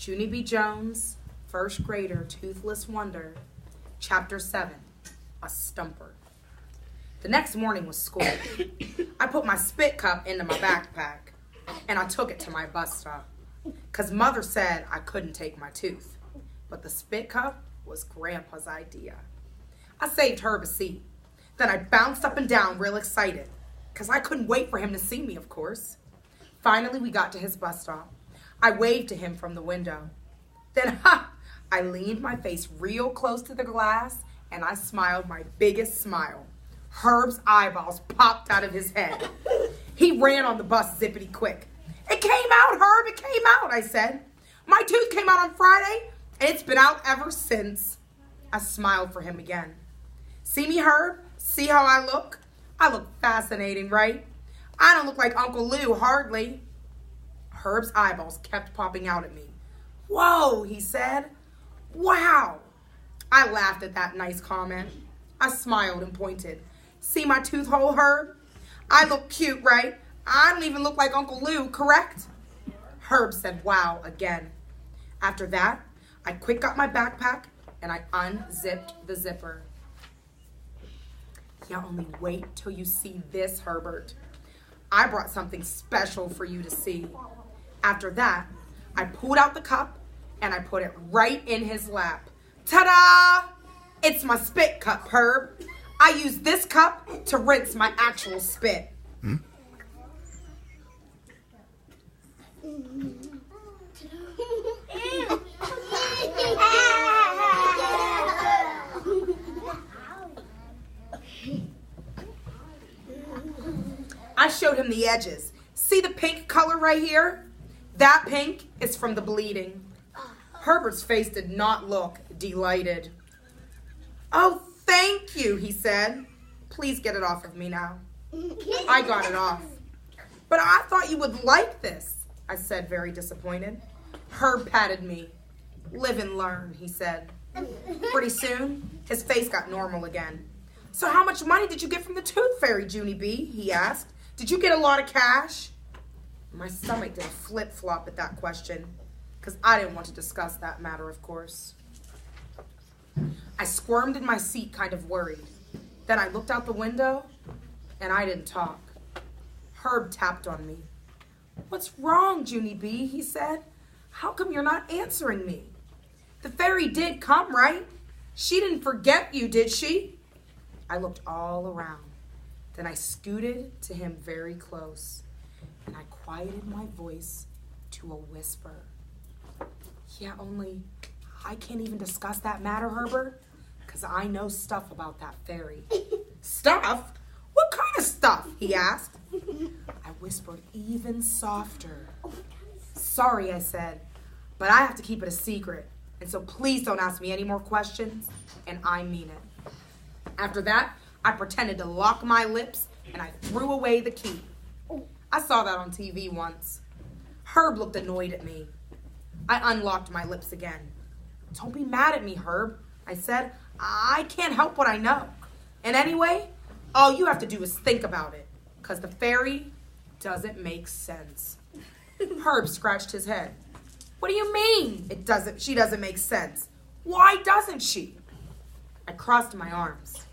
Junie B. Jones, first grader, Toothless Wonder, Chapter 7, A Stumper. The next morning was school. I put my spit cup into my backpack, and I took it to my bus stop, because Mother said I couldn't take my tooth. But the spit cup was Grandpa's idea. I saved Herb a seat. Then I bounced up and down real excited, because I couldn't wait for him to see me, of course. Finally, we got to his bus stop. I waved to him from the window. Then, I leaned my face real close to the glass, and I smiled my biggest smile. Herb's eyeballs popped out of his head. He ran on the bus zippity quick. "It came out, Herb, it came out," I said. "My tooth came out on Friday, and it's been out ever since." I smiled for him again. "See me, Herb? See how I look? I look fascinating, right? I don't look like Uncle Lou, hardly." Herb's eyeballs kept popping out at me. "Whoa," he said. "Wow." I laughed at that nice comment. I smiled and pointed. "See my tooth hole, Herb? I look cute, right? I don't even look like Uncle Lou, correct?" Herb said wow again. After that, I quick got my backpack and I unzipped the zipper. "Yeah, only wait till you see this, Herbert. I brought something special for you to see." After that, I pulled out the cup and I put it right in his lap. Ta-da! It's my spit cup, Herb. I use this cup to rinse my actual spit. I showed him the edges. See the pink color right here? That pink is from the bleeding. Herbert's face did not look delighted. "Oh, thank you," he said. "Please get it off of me now." I got it off. "But I thought you would like this," I said, very disappointed. Herb patted me. "Live and learn," he said. Pretty soon, his face got normal again. "So how much money did you get from the tooth fairy, Junie B?" he asked. "Did you get a lot of cash?" My stomach did a flip-flop at that question, because I didn't want to discuss that matter, of course. I squirmed in my seat, kind of worried. Then I looked out the window, and I didn't talk. Herb tapped on me. "What's wrong, Junie B?" he said. "How come you're not answering me? The fairy did come, right? She didn't forget you, did she?" I looked all around. Then I scooted to him very close, and I quieted my voice to a whisper. "Yeah, only I can't even discuss that matter, Herbert, because I know stuff about that fairy." "Stuff? What kind of stuff?" he asked. I whispered even softer. "Sorry," I said, "but I have to keep it a secret, and so please don't ask me any more questions, and I mean it." After that, I pretended to lock my lips, and I threw away the key. I saw that on TV once. Herb looked annoyed at me. I unlocked my lips again. "Don't be mad at me, Herb," I said. "I can't help what I know. And anyway, all you have to do is think about it, because the fairy doesn't make sense." Herb scratched his head. "What do you mean she doesn't make sense? Why doesn't she?" I crossed my arms.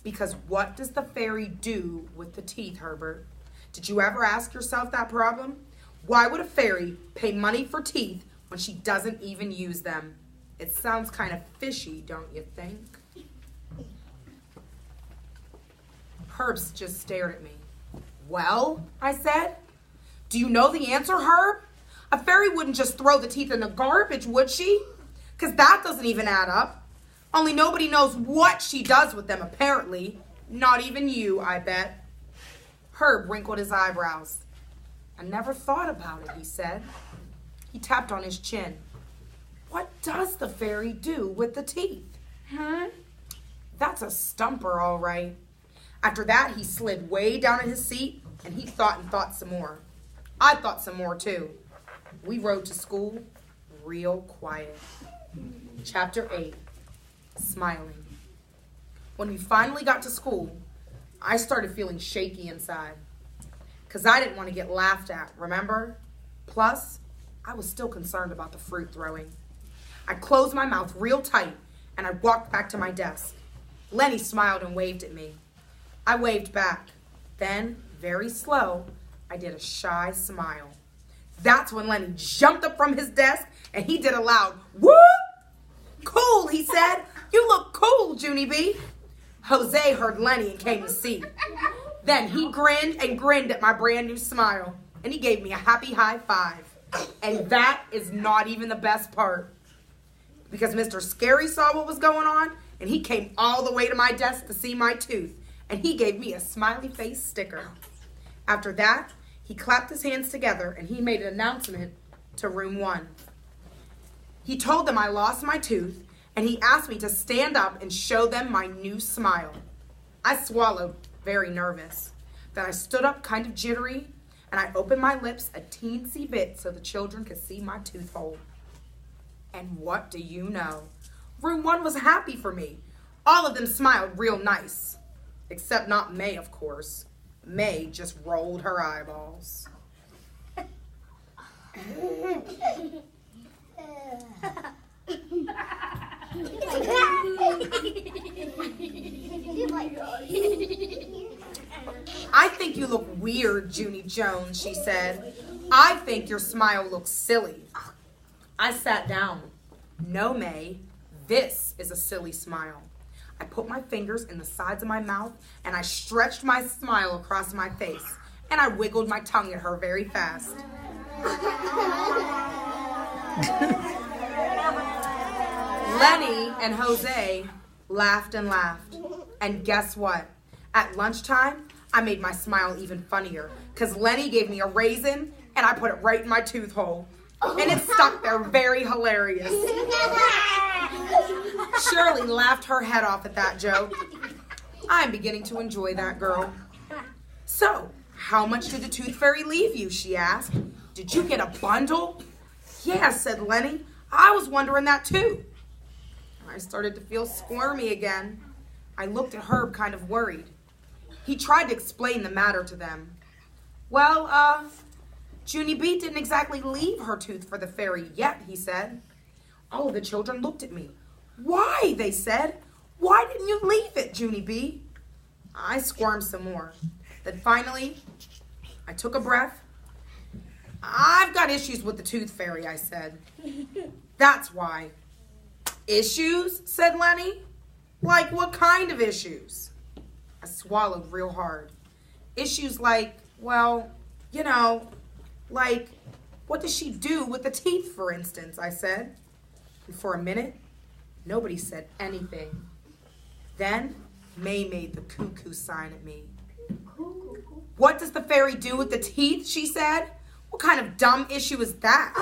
"Because what does the fairy do with the teeth, Herbert? Did you ever ask yourself that problem? Why would a fairy pay money for teeth when she doesn't even use them? It sounds kind of fishy, don't you think?" Herb just stared at me. "Well," I said, "do you know the answer, Herb? A fairy wouldn't just throw the teeth in the garbage, would she? Because that doesn't even add up. Only nobody knows what she does with them, apparently. Not even you, I bet." Herb wrinkled his eyebrows. "I never thought about it," he said. He tapped on his chin. "What does the fairy do with the teeth?" That's a stumper, all right. After that, he slid way down in his seat, and he thought and thought some more. I thought some more, too. We rode to school real quiet. Chapter 8. Smiling. When we finally got to school, I started feeling shaky inside, because I didn't want to get laughed at, remember? Plus, I was still concerned about the fruit throwing. I closed my mouth real tight, and I walked back to my desk. Lenny smiled and waved at me. I waved back. Then, very slow, I did a shy smile. That's when Lenny jumped up from his desk, and he did a loud, whoop! Cool, he said. You look cool, Junie B. Jose heard Lenny and came to see. Then he grinned and grinned at my brand new smile, and he gave me a happy high five. And that is not even the best part. Because Mr. Scary saw what was going on, and he came all the way to my desk to see my tooth, and he gave me a smiley face sticker. After that, he clapped his hands together, and he made an announcement to room 1. He told them I lost my tooth, and he asked me to stand up and show them my new smile. I swallowed, very nervous. Then I stood up kind of jittery, and I opened my lips a teensy bit so the children could see my tooth hole. And what do you know? Room 1 was happy for me. All of them smiled real nice. Except not May, of course. May just rolled her eyeballs. I think you look weird, Junie Jones, she said. I think your smile looks silly. I sat down. No, May, this is a silly smile. I put my fingers in the sides of my mouth and I stretched my smile across my face and I wiggled my tongue at her very fast. Lenny and Jose laughed and laughed. And guess what? At lunchtime, I made my smile even funnier because Lenny gave me a raisin and I put it right in my tooth hole. And it stuck there very hilarious. Shirley laughed her head off at that joke. I'm beginning to enjoy that girl. So, how much did the tooth fairy leave you, she asked. Did you get a bundle? Yeah, said Lenny. I was wondering that too. I started to feel squirmy again. I looked at Herb kind of worried. He tried to explain the matter to them. Well, Junie B didn't exactly leave her tooth for the fairy yet, he said. All of the children looked at me. Why, they said. Why didn't you leave it, Junie B? I squirmed some more. Then finally, I took a breath. I've got issues with the tooth fairy, I said. That's why. Issues, said Lenny. Like what kind of issues? I swallowed real hard. Issues like, well, you know, like, what does she do with the teeth, for instance, I said. And for a minute, nobody said anything. Then, May made the cuckoo sign at me. What does the fairy do with the teeth, she said. What kind of dumb issue is that?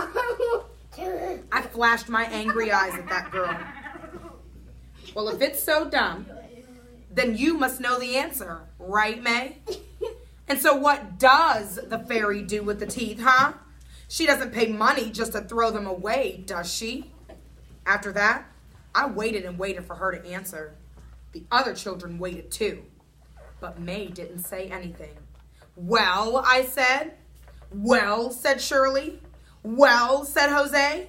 I flashed my angry eyes at that girl. Well, if it's so dumb, then you must know the answer, right, May? And so what does the fairy do with the teeth, huh? She doesn't pay money just to throw them away, does she? After that, I waited and waited for her to answer. The other children waited too. But May didn't say anything. Well, I said. Well, said Shirley. Well, said Jose.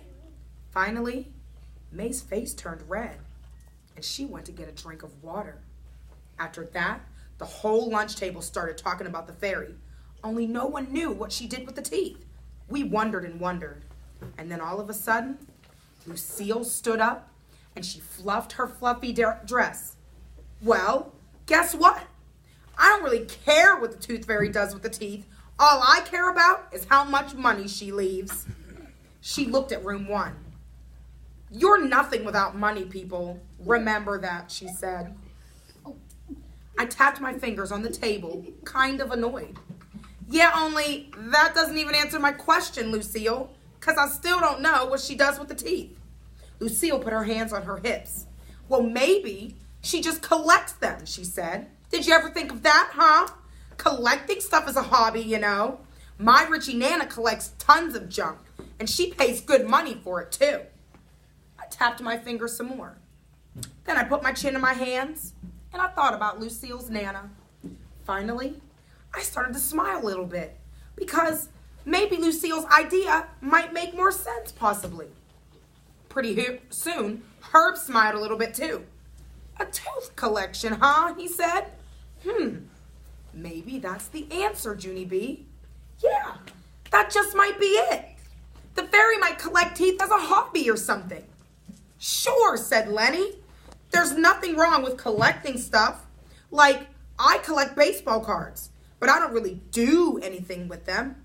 Finally, May's face turned red, and she went to get a drink of water. After that, the whole lunch table started talking about the fairy, only no one knew what she did with the teeth. We wondered and wondered. And then all of a sudden, Lucille stood up, and she fluffed her fluffy dress. Well, guess what? I don't really care what the tooth fairy does with the teeth. All I care about is how much money she leaves. She looked at room 1. You're nothing without money, people. Remember that, she said. I tapped my fingers on the table, kind of annoyed. Yeah, only that doesn't even answer my question, Lucille, because I still don't know what she does with the teeth. Lucille put her hands on her hips. Well, maybe she just collects them, she said. Did you ever think of that, huh? Collecting stuff is a hobby, you know. My Richie Nana collects tons of junk, and she pays good money for it, too. I tapped my fingers some more. Then I put my chin in my hands, and I thought about Lucille's Nana. Finally, I started to smile a little bit, because maybe Lucille's idea might make more sense, possibly. Pretty soon, Herb smiled a little bit too. A tooth collection, huh? He said. Maybe that's the answer, Junie B. Yeah, that just might be it. The fairy might collect teeth as a hobby or something. Sure, said Lenny. There's nothing wrong with collecting stuff. Like, I collect baseball cards, but I don't really do anything with them.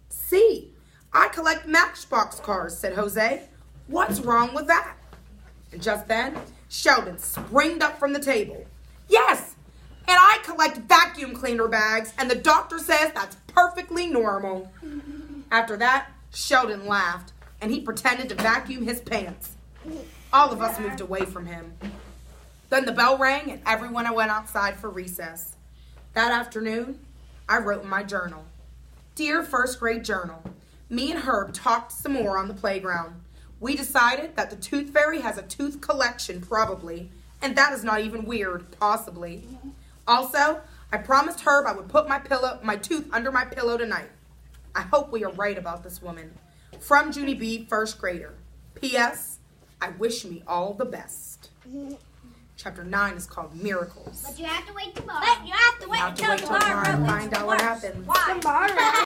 See, I collect Matchbox cars, said Jose. What's wrong with that? And just then, Sheldon springed up from the table. Yes, and I collect vacuum cleaner bags, and the doctor says that's perfectly normal. After that, Sheldon laughed, and he pretended to vacuum his pants. All of us moved away from him. Then the bell rang, and everyone went outside for recess. That afternoon, I wrote in my journal. Dear first grade journal, me and Herb talked some more on the playground. We decided that the tooth fairy has a tooth collection, probably, and that is not even weird, possibly. Also, I promised Herb I would put my tooth under my pillow tonight. I hope we are right about this woman. From Junie B, first grader. P.S. I wish me all the best. Chapter 9 is called Miracles. But you have to wait tomorrow. But you have to wait until tomorrow to find out what happens. Tomorrow.